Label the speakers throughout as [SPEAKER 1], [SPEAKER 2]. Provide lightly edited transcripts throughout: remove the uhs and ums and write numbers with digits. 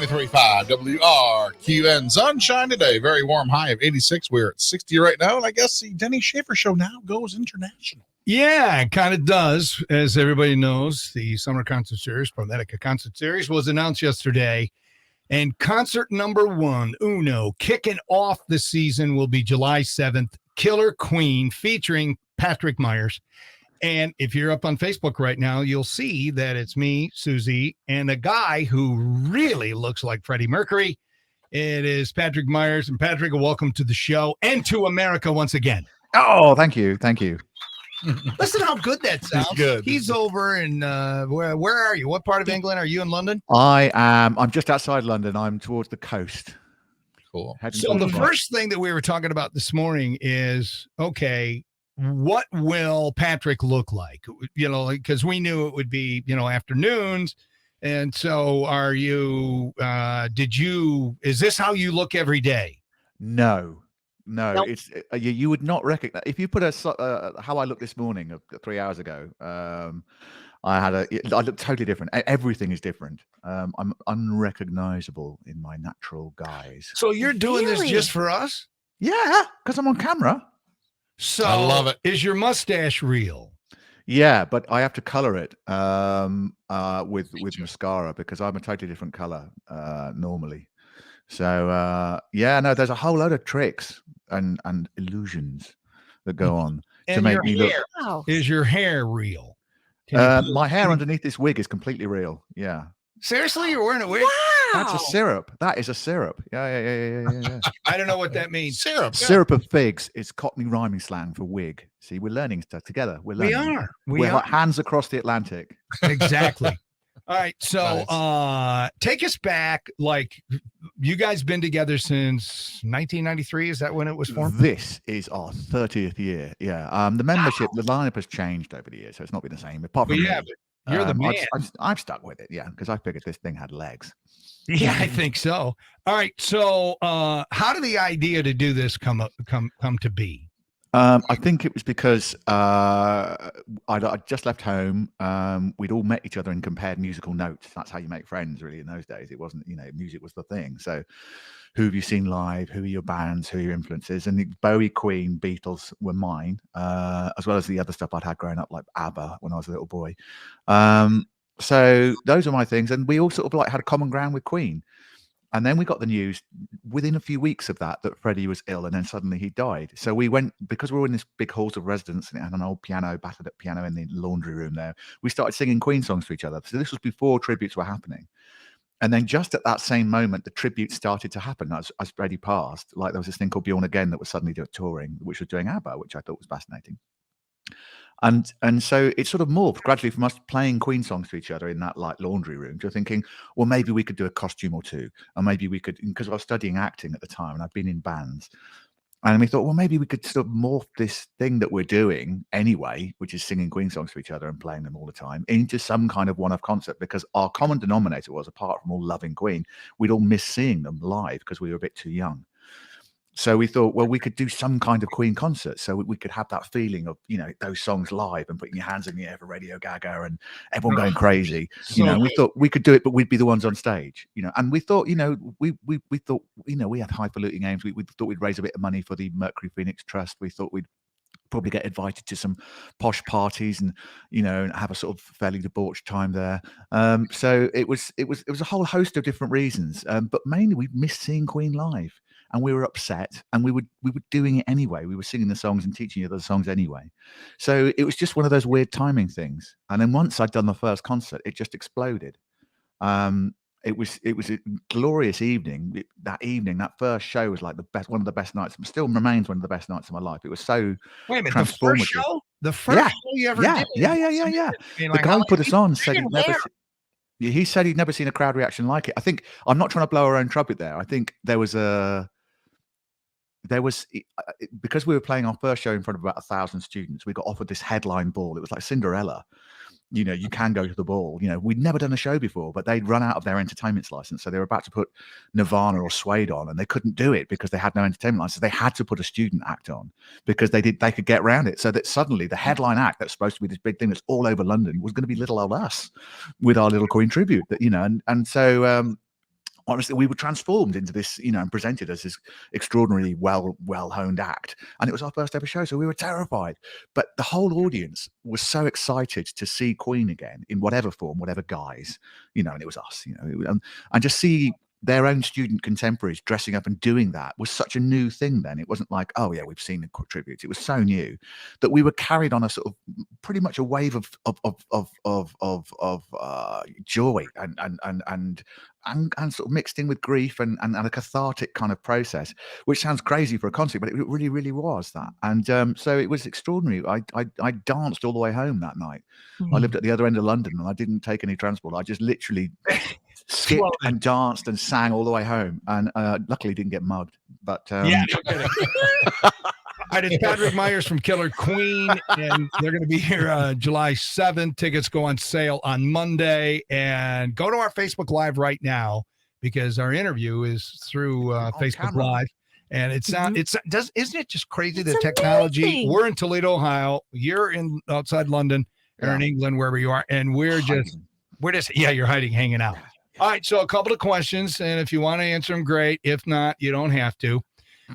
[SPEAKER 1] 93.5 WRQN. Sunshine today. Very warm high of 86. We're at 60 right now. And I guess the Denny Schaffer show now goes international.
[SPEAKER 2] Yeah, it kind of does. As everybody knows, the summer concert series, ProMedica concert series, was announced yesterday. And concert number one, Uno, kicking off the season will be July 7th, Killer Queen, featuring Patrick Myers. And if you're up on Facebook right now, you'll see that it's me, Suzie, and a guy who really looks like Freddie Mercury. It is Patrick Myers. And Patrick, welcome to the show and to America once again.
[SPEAKER 3] Oh, thank you. Thank you.
[SPEAKER 2] Listen how good that sounds.
[SPEAKER 1] Good.
[SPEAKER 2] He's over in, where are you? What part of England? Are you in London?
[SPEAKER 3] I'm just outside London. I'm towards the coast.
[SPEAKER 1] Cool.
[SPEAKER 2] So the first thing that we were talking about this morning is, okay, what will Patrick look like? You know, because we knew it would be, afternoons. And so are you, is this how you look every day?
[SPEAKER 3] No,
[SPEAKER 4] Nope.
[SPEAKER 3] it's you would not recognize if you put how I looked this morning 3 hours ago. I look totally different. Everything is different. I'm unrecognizable in my natural guise.
[SPEAKER 2] So you're doing this
[SPEAKER 4] Really?
[SPEAKER 2] just for us?
[SPEAKER 3] Yeah, because I'm on camera.
[SPEAKER 2] So
[SPEAKER 1] I love it.
[SPEAKER 2] Is your mustache real?
[SPEAKER 3] Yeah, but I have to color it with mascara because I'm a totally different color normally. So there's a whole load of tricks and illusions that go on to
[SPEAKER 2] And
[SPEAKER 3] make
[SPEAKER 2] your
[SPEAKER 3] me look.
[SPEAKER 2] hair.
[SPEAKER 4] Wow.
[SPEAKER 2] Is your hair real? Can you-
[SPEAKER 3] My hair underneath this wig is completely real. Yeah,
[SPEAKER 2] Seriously, you're wearing a wig?
[SPEAKER 3] that's a
[SPEAKER 4] Wow.
[SPEAKER 3] syrup. That is a syrup. Yeah.
[SPEAKER 2] I don't know what that means.
[SPEAKER 1] Syrup.
[SPEAKER 3] Syrup of figs is Cockney rhyming slang for wig. See, we're learning stuff together. We're
[SPEAKER 2] We
[SPEAKER 3] learning.
[SPEAKER 2] are.
[SPEAKER 3] We're like hands across the Atlantic.
[SPEAKER 2] Exactly. All right. So
[SPEAKER 1] Nice.
[SPEAKER 2] take us back. Like, you guys been together since 1993. Is that when it was formed?
[SPEAKER 3] This is our 30th year. Yeah. The membership, the lineup has changed over the years, so it's not been the same. Apart
[SPEAKER 2] Well,
[SPEAKER 3] from
[SPEAKER 2] yeah,
[SPEAKER 3] me.
[SPEAKER 2] but you're the man.
[SPEAKER 3] I've stuck with it, yeah, because I figured this thing had legs.
[SPEAKER 2] Yeah, I think so. All right. So how did the idea to do this come to be?
[SPEAKER 3] I think it was because I'd just left home. We'd all met each other and compared musical notes. That's how you make friends, really, in those days. It wasn't, music was the thing. So who have you seen live? Who are your bands? Who are your influences? And Bowie, Queen, Beatles were mine, as well as the other stuff I'd had growing up, like ABBA when I was a little boy. So those are my things. And we all sort of like had a common ground with Queen. And then we got the news within a few weeks of that Freddie was ill, and then suddenly he died. So we went, because we were in this big halls of residence and it had an old piano, battered up piano in the laundry room there. We started singing Queen songs to each other. So this was before tributes were happening. And then just at that same moment, the tributes started to happen as Freddie passed. Like there was this thing called Bjorn Again that was suddenly touring, which was doing ABBA, which I thought was fascinating. And so it sort of morphed gradually from us playing Queen songs to each other in that like laundry room to thinking, well, maybe we could do a costume or two, or maybe we could, because I was studying acting at the time and I'd been in bands, and we thought, well, maybe we could sort of morph this thing that we're doing anyway, which is singing Queen songs to each other and playing them all the time, into some kind of one-off concert, because our common denominator was, apart from all loving Queen, we'd all miss seeing them live because we were a bit too young. So we thought, well, we could do some kind of Queen concert, so we could have that feeling of, those songs live and putting your hands in the air for Radio Gaga and everyone going crazy, and we thought we could do it, but we'd be the ones on stage, and we thought, we thought, we had highfalutin aims. We thought we'd raise a bit of money for the Mercury Phoenix Trust. We thought we'd probably get invited to some posh parties and, and have a sort of fairly debauched time there. So it was a whole host of different reasons, but mainly we missed seeing Queen live. And we were upset, and we were doing it anyway. We were singing the songs and teaching you the songs anyway. So it was just one of those weird timing things. And then once I'd done the first concert, it just exploded. It was a glorious evening. That first show was like one of the best nights. Still remains one of the best nights of my life. It was so
[SPEAKER 2] Wait a minute,
[SPEAKER 3] transformative.
[SPEAKER 2] the first show you ever did?
[SPEAKER 3] Yeah. The guy who put us on said he'd never.
[SPEAKER 4] Where?
[SPEAKER 3] He said he'd never seen a crowd reaction like it. I think I'm not trying to blow our own trumpet there. I think there was because we were playing our first show in front of about 1,000 students, we got offered this headline ball. It was like Cinderella. You can go to the ball. We'd never done a show before, but they'd run out of their entertainment's license. So they were about to put Nirvana or Suede on, and they couldn't do it because they had no entertainment license. They had to put a student act on because they could get around it. So that suddenly the headline act that's supposed to be this big thing that's all over London was going to be little old us with our little Queen tribute. So honestly, we were transformed into this, and presented as this extraordinarily well honed act. And it was our first ever show, so we were terrified. But the whole audience was so excited to see Queen again in whatever form, whatever guise, and it was us, and just see their own student contemporaries dressing up and doing that was such a new thing then. It wasn't like, oh yeah, we've seen the tributes. It was so new that we were carried on a sort of pretty much a wave of joy and sort of mixed in with grief and a cathartic kind of process, which sounds crazy for a concert, but it really, really was that. And so it was extraordinary. I danced all the way home that night. I lived at the other end of London and I didn't take any transport. I just literally skipped and danced and sang all the way home, and luckily didn't get mugged. But
[SPEAKER 2] yeah, no kidding. I did Patrick Myers from Killer Queen, and they're going to be here July 7th. Tickets go on sale on Monday, and go to our Facebook Live right now because our interview is through Facebook
[SPEAKER 3] camera.
[SPEAKER 2] Live. And isn't it just crazy,
[SPEAKER 4] It's
[SPEAKER 2] the technology?
[SPEAKER 4] amazing.
[SPEAKER 2] We're in Toledo, Ohio. You're outside London or in England, wherever you are, and we're just you're hanging out. All right, so a couple of questions, and if you want to answer them, great. If not, you don't have to.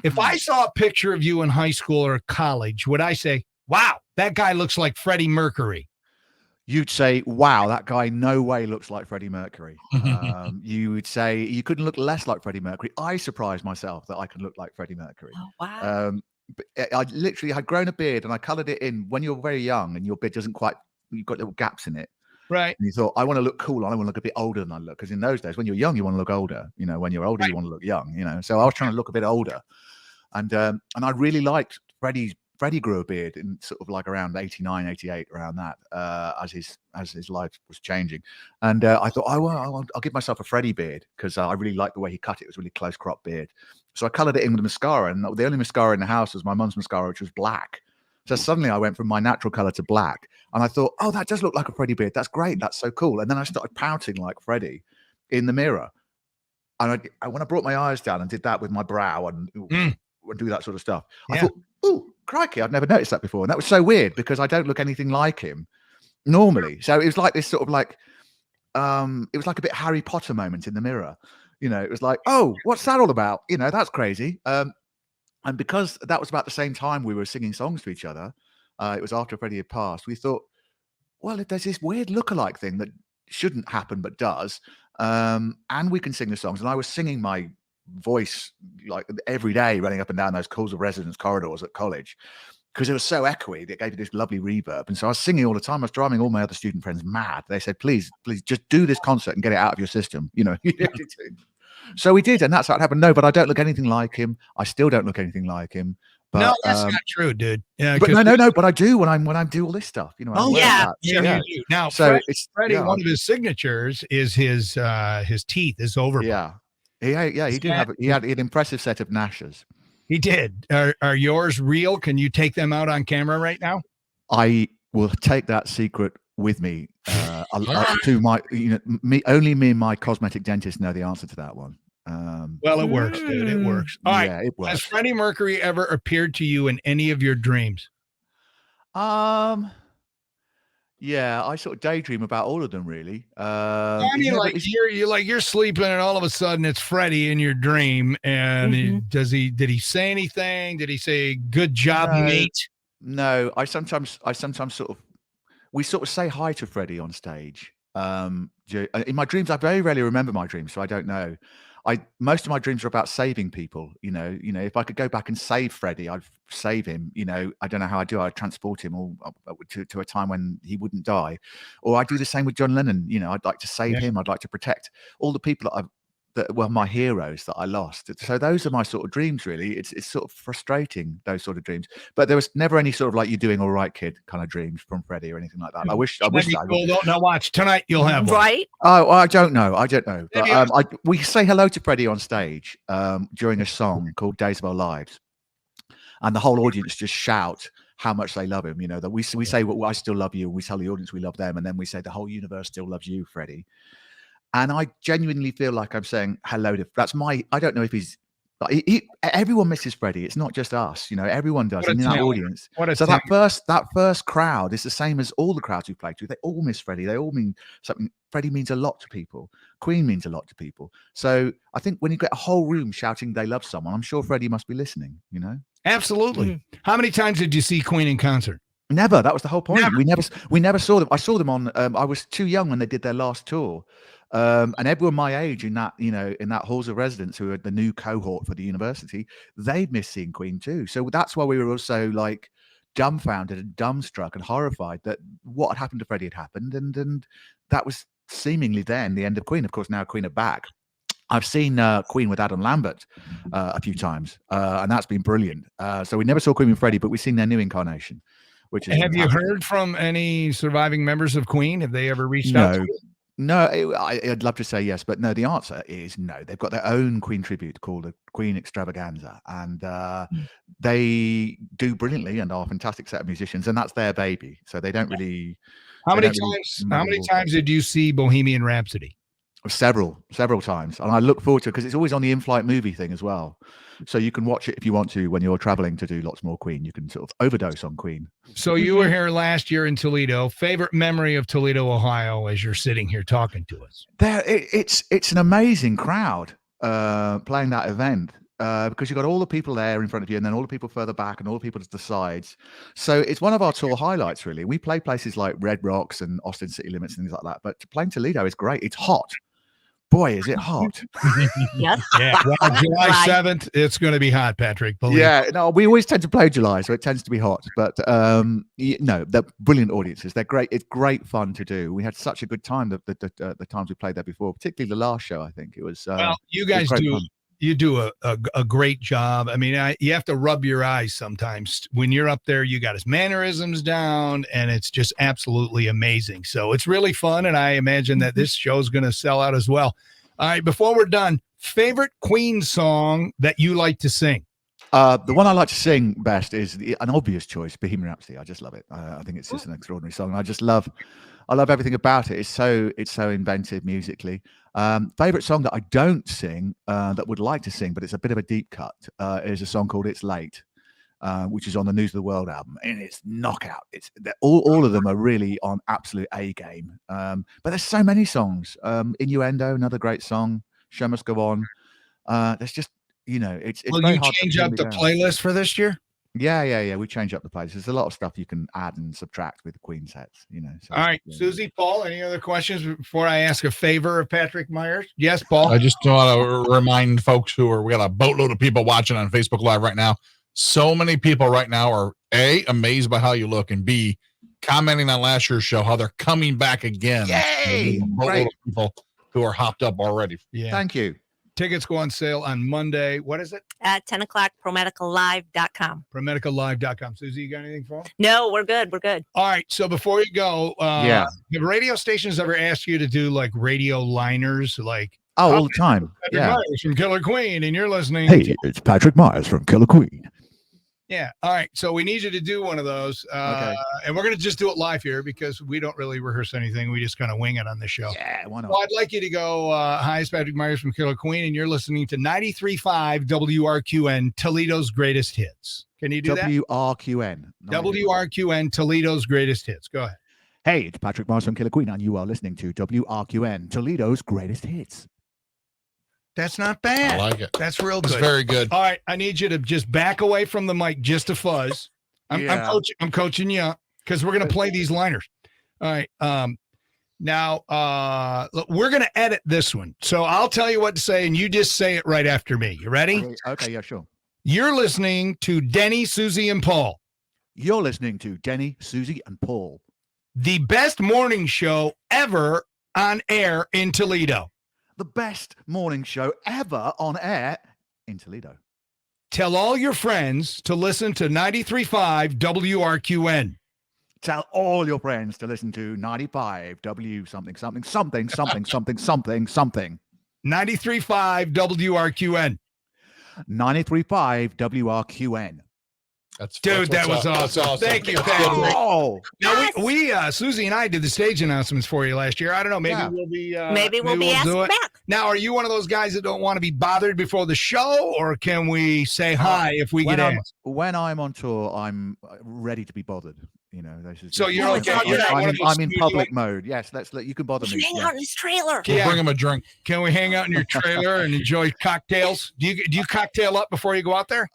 [SPEAKER 2] If I saw a picture of you in high school or college, would I say, wow, that guy looks like Freddie Mercury?
[SPEAKER 3] You'd say, wow, that guy no way looks like Freddie Mercury. You would say you couldn't look less like Freddie Mercury. I surprised myself that I could look like Freddie Mercury.
[SPEAKER 4] Oh, wow.
[SPEAKER 3] But I literally had grown a beard and I colored it in when you're very young and your beard doesn't quite, you've got little gaps in it.
[SPEAKER 2] Right.
[SPEAKER 3] And you thought, I want to look cool. I want to look a bit older than I look. Because in those days, when you're young, you want to look older. When you're older, you want to look young. So I was trying to look a bit older. And I really liked Freddie grew a beard in sort of like around 89, 88, around that, as his life was changing. And I thought, I'll give myself a Freddie beard because I really liked the way he cut it. It was a really close crop beard. So I colored it in with mascara. And the only mascara in the house was my mum's mascara, which was black. So suddenly I went from my natural color to black. And I thought, oh, that does look like a Freddie beard. That's great. That's so cool. And then I started pouting like Freddie in the mirror. And when I brought my eyes down and did that with my brow and do that sort of stuff, I thought, oh, crikey, I'd never noticed that before. And that was so weird because I don't look anything like him normally. So it was like this sort of like, it was like a bit Harry Potter moment in the mirror. It was like, oh, what's that all about? That's crazy. And because that was about the same time we were singing songs to each other, it was after Freddie had passed, we thought, well, if there's this weird lookalike thing that shouldn't happen but does, and we can sing the songs. And I was singing my voice like every day running up and down those calls of residence corridors at college because it was so echoey that it gave it this lovely reverb. And so I was singing all the time. I was driving all my other student friends mad. They said, please just do this concert and get it out of your system. So we did, and that's how it happened. No, but I don't look anything like him. I still don't look anything like him. But,
[SPEAKER 2] no, that's not true, dude. Yeah,
[SPEAKER 3] but no. But I do when I do all this stuff.
[SPEAKER 2] Oh yeah, you do. Now, so Freddie, one of his signatures is his teeth, his overbite.
[SPEAKER 3] Yeah. He had an impressive set of gnashes.
[SPEAKER 2] He did. Are yours real? Can you take them out on camera right now?
[SPEAKER 3] I will take that secret with me to my, only me and my cosmetic dentist know the answer to that one.
[SPEAKER 2] Well, it works, dude. It works. All right.
[SPEAKER 3] It works.
[SPEAKER 2] Has Freddie Mercury ever appeared to you in any of your dreams?
[SPEAKER 3] Yeah, I sort of daydream about all of them, really.
[SPEAKER 2] I mean, you're sleeping, and all of a sudden it's Freddie in your dream. And did he say anything? Did he say "good job, mate"?
[SPEAKER 3] No, I sometimes we sort of say hi to Freddie on stage. In my dreams, I very rarely remember my dreams, so I don't know. Most of my dreams are about saving people. If I could go back and save Freddie, I'd save him. I don't know how I do. I'd transport him to a time when he wouldn't die, or I do the same with John Lennon. I'd like to save him. I'd like to protect all the people that were my heroes that I lost. So those are my sort of dreams, really. It's sort of frustrating, those sort of dreams. But there was never any sort of like, you're doing all right, kid, kind of dreams from Freddie or anything like that. I wish I would.
[SPEAKER 2] Now watch tonight. You'll have one.
[SPEAKER 4] Right?
[SPEAKER 3] Oh, I don't know. But we say hello to Freddie on stage during a song called Days of Our Lives, and the whole audience just shout how much they love him. That we say, well, I still love you. We tell the audience we love them, and then we say the whole universe still loves you, Freddie. And I genuinely feel like I'm saying hello to. I don't know if he's Like, everyone misses Freddie. It's not just us, everyone does
[SPEAKER 2] What a
[SPEAKER 3] in that
[SPEAKER 2] talent.
[SPEAKER 3] audience.
[SPEAKER 2] What a
[SPEAKER 3] So
[SPEAKER 2] talent.
[SPEAKER 3] that first crowd is the same as all the crowds we played to. They all miss Freddie. They all mean something. Freddie means a lot to people. Queen means a lot to people. So I think when you get a whole room shouting they love someone, I'm sure Freddie must be listening.
[SPEAKER 2] Absolutely.
[SPEAKER 4] Mhm.
[SPEAKER 2] How many times did you see Queen in concert?
[SPEAKER 3] Never. That was the whole point.
[SPEAKER 2] Never.
[SPEAKER 3] We never saw them. I saw them on. I was too young when they did their last tour, and everyone my age in that in that halls of residence who are the new cohort for the university, they'd missed seeing Queen too. So that's why we were also like dumbfounded and dumbstruck and horrified that what had happened to Freddie had happened, and that was seemingly then the end of Queen. Of course, now Queen are back. I've seen Queen with Adam Lambert a few times, and that's been brilliant. So we never saw Queen with Freddie, but we've seen their new incarnation. Which is
[SPEAKER 2] Have you
[SPEAKER 3] fantastic.
[SPEAKER 2] heard from any surviving members of Queen? Have they ever reached out to you?
[SPEAKER 3] No, I'd love to say yes, but no. The answer is no. They've got their own Queen tribute called the Queen Extravaganza, and they do brilliantly and are a fantastic set of musicians, and that's their baby. So they don't really.
[SPEAKER 2] How
[SPEAKER 3] they
[SPEAKER 2] many
[SPEAKER 3] don't really
[SPEAKER 2] times? How many times did you see Bohemian Rhapsody?
[SPEAKER 3] Several times, and I look forward to it because it's always on the in-flight movie thing as well. So you can watch it if you want to when you're traveling to do lots more Queen. You can sort of overdose on Queen.
[SPEAKER 2] So you were here last year in Toledo. Favorite memory of Toledo, Ohio, as you're sitting here talking to us?
[SPEAKER 3] It's an amazing crowd playing that event because you've got all the people there in front of you, and then all the people further back, and all the people to the sides. So it's one of our tour highlights, really. We play places like Red Rocks and Austin City Limits and things like that, but playing Toledo is great. It's hot. Boy, is it hot.
[SPEAKER 4] Yes.
[SPEAKER 2] Yeah. Well, July
[SPEAKER 4] Right.
[SPEAKER 2] 7th, it's going to be hot, Patrick. Believe
[SPEAKER 3] Yeah, no, we always tend to play July, so it tends to be hot. But they're brilliant audiences. They're great. It's great fun to do. We had such a good time the times we played there before, particularly the last show. I think it was.
[SPEAKER 2] well, you
[SPEAKER 3] it was
[SPEAKER 2] guys
[SPEAKER 3] great
[SPEAKER 2] do.
[SPEAKER 3] fun.
[SPEAKER 2] You do a great job. I mean, you have to rub your eyes sometimes. When you're up there, you got his mannerisms down, and it's just absolutely amazing. So it's really fun, and I imagine that this show's going to sell out as well. All right, before we're done, favorite Queen song that you like to sing?
[SPEAKER 3] The one I like to sing best is an obvious choice, Bohemian Rhapsody. I just love it. I think it's just an extraordinary song. I love everything about it. It's so inventive musically. Favorite song that I don't sing, that would like to sing, but it's a bit of a deep cut, is a song called "It's Late," which is on the News of the World album, and it's knockout. All of them are really on absolute A game. But there's so many songs. Innuendo, another great song. Show Must Go On. There's just it's.
[SPEAKER 2] Will
[SPEAKER 3] very
[SPEAKER 2] you
[SPEAKER 3] hard to
[SPEAKER 2] change
[SPEAKER 3] pin
[SPEAKER 2] up
[SPEAKER 3] me
[SPEAKER 2] the
[SPEAKER 3] down.
[SPEAKER 2] playlist for this year?
[SPEAKER 3] Yeah. We change up the playlist. There's a lot of stuff you can add and subtract with the Queen sets. So,
[SPEAKER 2] All right,
[SPEAKER 3] yeah.
[SPEAKER 2] Susie, Paul, any other questions before I ask a favor of Patrick Myers? Yes, Paul.
[SPEAKER 1] I just want to remind folks we got a boatload of people watching on Facebook Live right now. So many people right now are A, amazed by how you look, and B, commenting on last year's show, how they're coming back again.
[SPEAKER 3] Yay!
[SPEAKER 1] There's a boatload
[SPEAKER 3] Great.
[SPEAKER 1] of people who are hopped up already.
[SPEAKER 2] Yeah.
[SPEAKER 3] Thank you.
[SPEAKER 2] Tickets go on sale on Monday. What is it?
[SPEAKER 4] At 10 o'clock, ProMedicaLive.com.
[SPEAKER 2] ProMedicaLive.com. Susie, you got anything for 'em?
[SPEAKER 4] No, we're good. We're good.
[SPEAKER 2] All right. So before you go,
[SPEAKER 3] Yeah.
[SPEAKER 2] have radio stations ever asked you to do like radio liners? Like,
[SPEAKER 3] Oh, all the time.
[SPEAKER 2] Patrick
[SPEAKER 3] Yeah.
[SPEAKER 2] Myers from Killer Queen, and you're listening.
[SPEAKER 3] Hey, it's Patrick Myers from Killer Queen.
[SPEAKER 2] Yeah. All right. So we need you to do one of those.
[SPEAKER 3] Okay.
[SPEAKER 2] And we're going to just do it live here because we don't really rehearse anything. We just kind of wing it on this show.
[SPEAKER 3] Yeah, why not?
[SPEAKER 2] Well, I'd like you to go, hi, it's Patrick Myers from Killer Queen, and you're listening to 93.5 WRQN, Toledo's Greatest Hits. Can you do that?
[SPEAKER 3] WRQN.
[SPEAKER 2] WRQN, Toledo's Greatest Hits. Go ahead.
[SPEAKER 3] Hey, it's Patrick Myers from Killer Queen, and you are listening to WRQN, Toledo's Greatest Hits.
[SPEAKER 2] That's not
[SPEAKER 1] I
[SPEAKER 2] bad.
[SPEAKER 1] like it.
[SPEAKER 2] That's real
[SPEAKER 1] It's
[SPEAKER 2] good.
[SPEAKER 1] very good.
[SPEAKER 2] All right. I need you to just back away from the mic just a fuzz.
[SPEAKER 3] Yeah.
[SPEAKER 2] I'm coaching you because we're going to play these liners. All right. Now, look, we're going to edit this one. So I'll tell you what to say, and you just say it right after me. You ready?
[SPEAKER 3] Okay, yeah, sure.
[SPEAKER 2] You're listening to Denny, Susie, and Paul,
[SPEAKER 3] You're listening to Denny, Susie, and Paul.
[SPEAKER 2] the best morning show ever on air in Toledo.
[SPEAKER 3] The best morning show ever on air in Toledo.
[SPEAKER 2] Tell all your friends to listen to 93.5 WRQN.
[SPEAKER 3] Tell all your friends to listen to 95 W something, something, something, something, something, something, something.
[SPEAKER 2] 93.5 WRQN.
[SPEAKER 3] 93.5 WRQN.
[SPEAKER 2] Dude, that was
[SPEAKER 1] That's
[SPEAKER 2] awesome. Thank you, Patrick.
[SPEAKER 3] Oh,
[SPEAKER 2] Now we Suzie and I did the stage announcements for you last year. I don't know. Maybe
[SPEAKER 3] Yeah.
[SPEAKER 2] we'll be.
[SPEAKER 4] Maybe we'll be asked
[SPEAKER 2] do it.
[SPEAKER 4] back.
[SPEAKER 2] Now, are you one of those guys that don't want to be bothered before the show, or can we say hi if we get asked?
[SPEAKER 3] when I'm on tour, I'm ready to be bothered. You know,
[SPEAKER 2] So you're
[SPEAKER 4] okay.
[SPEAKER 3] I'm in public mode. Yes, you can bother me.
[SPEAKER 4] Hang
[SPEAKER 3] Yeah.
[SPEAKER 4] out in his trailer.
[SPEAKER 1] We'll bring him a drink.
[SPEAKER 2] Can we hang out in your trailer and enjoy cocktails? Do you cocktail up before you go out there?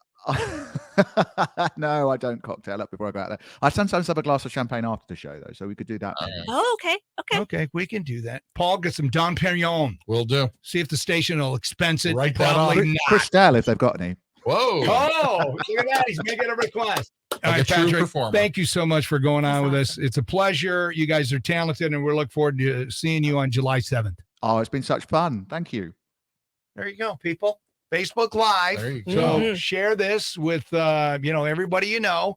[SPEAKER 3] No, I don't cocktail up before I go out there. I sometimes have a glass of champagne after the show, though, so we could do that.
[SPEAKER 4] Oh, okay.
[SPEAKER 2] Okay, we can do that. Paul, get some Dom Perignon.
[SPEAKER 1] Will do.
[SPEAKER 2] See if the station will expense it.
[SPEAKER 1] Write that
[SPEAKER 2] Probably
[SPEAKER 1] on.
[SPEAKER 2] not.
[SPEAKER 3] Cristal, if they've got any.
[SPEAKER 1] Whoa.
[SPEAKER 2] Oh, look at that. He's making a request. All
[SPEAKER 1] Like a
[SPEAKER 2] right,
[SPEAKER 1] true
[SPEAKER 2] Patrick,
[SPEAKER 1] performer.
[SPEAKER 2] thank you so much for going on with us. It's a pleasure. You guys are talented, and we're looking forward to seeing you on July 7th.
[SPEAKER 3] Oh, it's been such fun. Thank you.
[SPEAKER 2] There you go, people. Facebook Live.
[SPEAKER 1] There you go.
[SPEAKER 2] So share this with everybody you know.